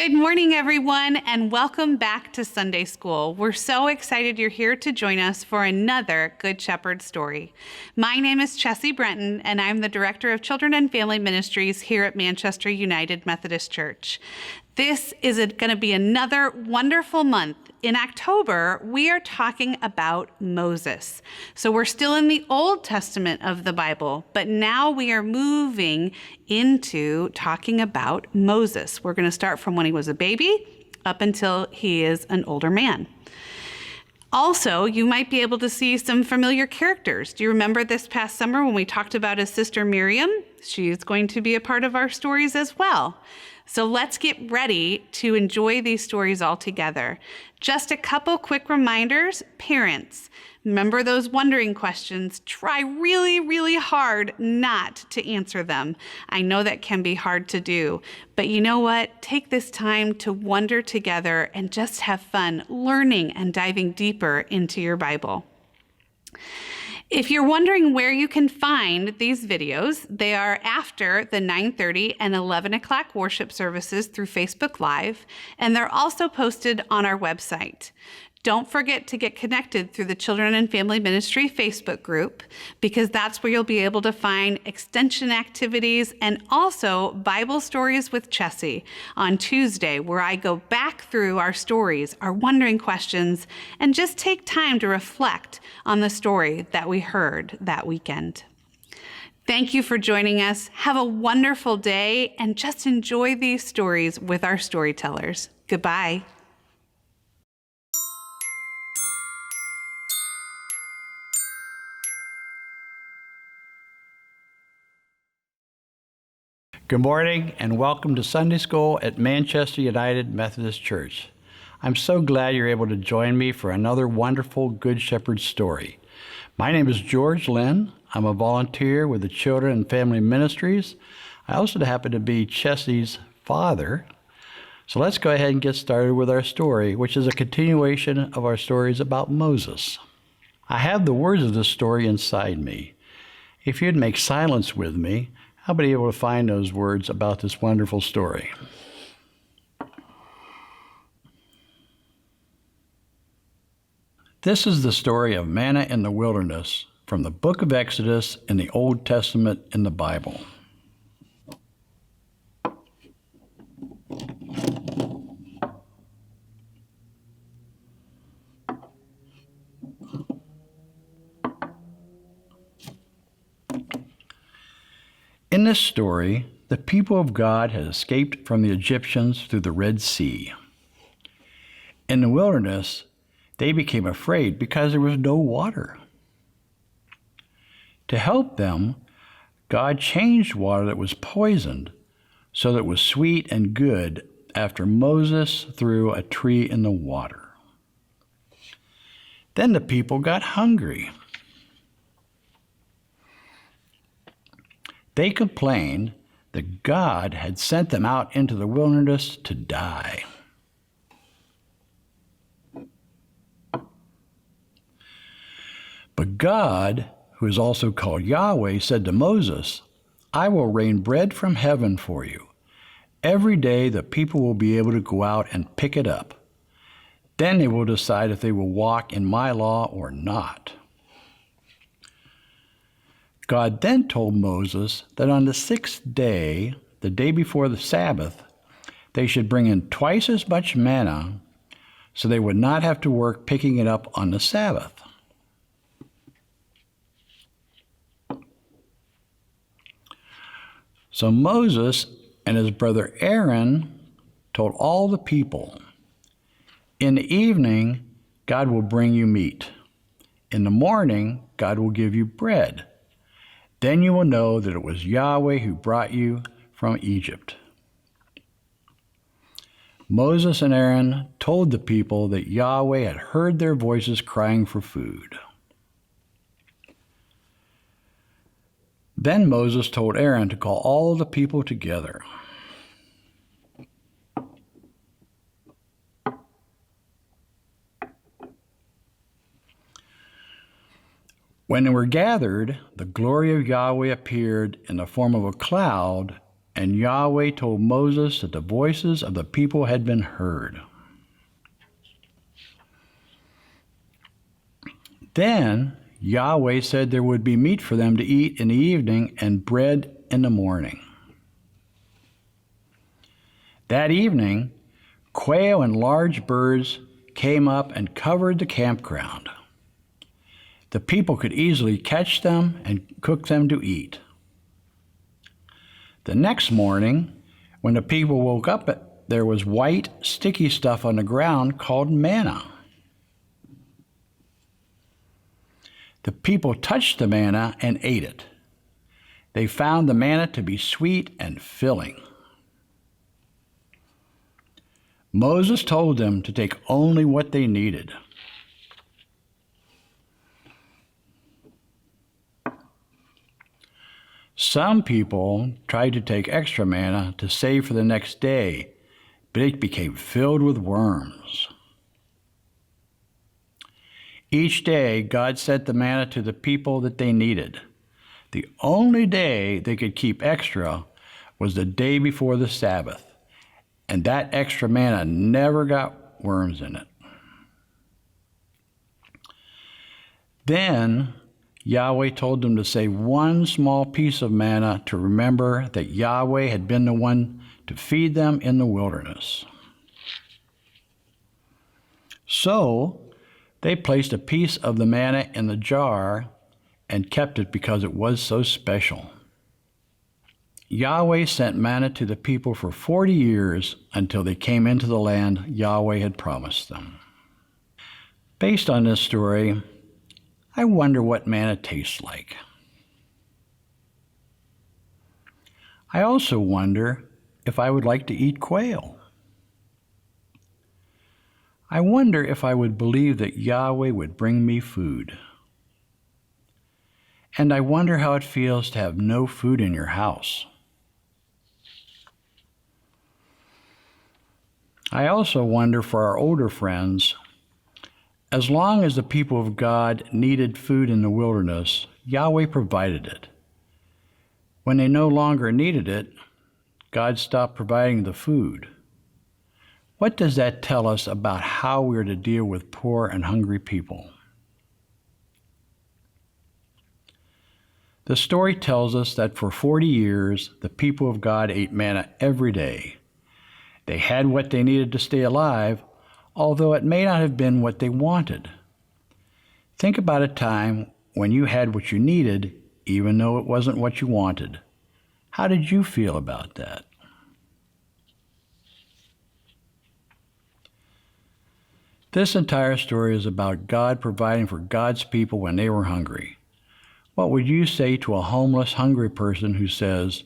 Good morning, everyone, and welcome back to Sunday School. We're so excited you're here to join us for another Good Shepherd story. My name is Chessey, Brenton, and I'm the Director of Children and Family Ministries here at Manchester United Methodist Church. This is going to be another wonderful month. In October, we are talking about Moses. So we're still in the Old Testament of the Bible, but now we are moving into talking about Moses. We're going to start from when he was a baby up until he is an older man. Also, you might be able to see some familiar characters. Do you remember this past summer when we talked about his sister Miriam? She's going to be a part of our stories as well. So let's get ready to enjoy these stories all together. Just a couple quick reminders. Parents, remember those wondering questions. Try really, really hard not to answer them. I know that can be hard to do, but you know what? Take this time to wonder together and just have fun learning and diving deeper into your Bible. If you're wondering where you can find these videos, they are after the 9:30 and 11 o'clock worship services through Facebook Live, and they're also posted on our website. Don't forget to get connected through the Children and Family Ministry Facebook group, because that's where you'll be able to find extension activities and also Bible Stories with Chessey on Tuesday, where I go back through our stories, our wondering questions, and just take time to reflect on the story that we heard that weekend. Thank you for joining us. Have a wonderful day and just enjoy these stories with our storytellers. Goodbye. Good morning and welcome to Sunday School at Manchester United Methodist Church. I'm so glad you're able to join me for another wonderful Good Shepherd story. My name is Lynn. I'm a volunteer with the Children and Family Ministries. I also happen to be Chessey's father. So let's go ahead and get started with our story, which is a continuation of our stories about Moses. I have the words of this story inside me. If you'd make silence with me, I'll be able to find those words about this wonderful story. This is the story of Manna in the wilderness from the book of Exodus in the Old Testament in the Bible. In this story, the people of God had escaped from the Egyptians through the Red Sea. In the wilderness, they became afraid because there was no water. To help them, God changed water that was poisoned so that it was sweet and good after Moses threw a tree in the water. Then the people got hungry. They complained that God had sent them out into the wilderness to die. But God, who is also called Yahweh, said to Moses, "I will rain bread from heaven for you. Every day the people will be able to go out and pick it up. Then they will decide if they will walk in my law or not." God then told Moses that on the sixth day, the day before the Sabbath, they should bring in twice as much manna so they would not have to work picking it up on the Sabbath. So Moses and his brother Aaron told all the people, "In the evening, God will bring you meat. In the morning, God will give you bread. Then you will know that it was Yahweh who brought you from Egypt." Moses and Aaron told the people that Yahweh had heard their voices crying for food. Then Moses told Aaron to call all the people together. When they were gathered, the glory of Yahweh appeared in the form of a cloud, and Yahweh told Moses that the voices of the people had been heard. Then Yahweh said there would be meat for them to eat in the evening and bread in the morning. That evening, quail and large birds came up and covered the campground. The people could easily catch them and cook them to eat. The next morning, when the people woke up, there was white, sticky stuff on the ground called manna. The people touched the manna and ate it. They found the manna to be sweet and filling. Moses told them to take only what they needed. Some people tried to take extra manna to save for the next day, but it became filled with worms. Each day, God sent the manna to the people that they needed. The only day they could keep extra was the day before the Sabbath, and that extra manna never got worms in it. Then Yahweh told them to say one small piece of manna to remember that Yahweh had been the one to feed them in the wilderness. So they placed a piece of the manna in the jar and kept it because it was so special. Yahweh sent manna to the people for 40 years until they came into the land Yahweh had promised them. Based on this story, I wonder what manna tastes like. I also wonder if I would like to eat quail. I wonder if I would believe that Yahweh would bring me food. And I wonder how it feels to have no food in your house. I also wonder for our older friends, as long as the people of God needed food in the wilderness, Yahweh provided it. When they no longer needed it, God stopped providing the food. What does that tell us about how we are to deal with poor and hungry people? The story tells us that for 40 years, the people of God ate manna every day. They had what they needed to stay alive, although it may not have been what they wanted. Think about a time when you had what you needed, even though it wasn't what you wanted. How did you feel about that? This entire story is about God providing for God's people when they were hungry. What would you say to a homeless, hungry person who says,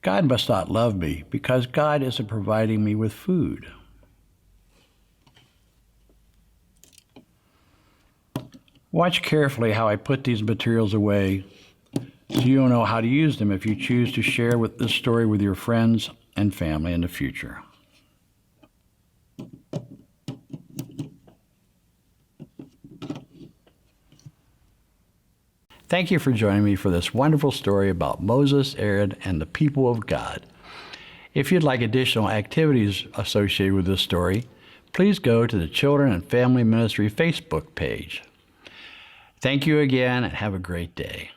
"God must not love me because God isn't providing me with food"? Watch carefully how I put these materials away so you'll know how to use them if you choose to share this story with your friends and family in the future. Thank you for joining me for this wonderful story about Moses, Aaron, and the people of God. If you'd like additional activities associated with this story, please go to the Children and Family Ministry Facebook page. Thank you again and have a great day.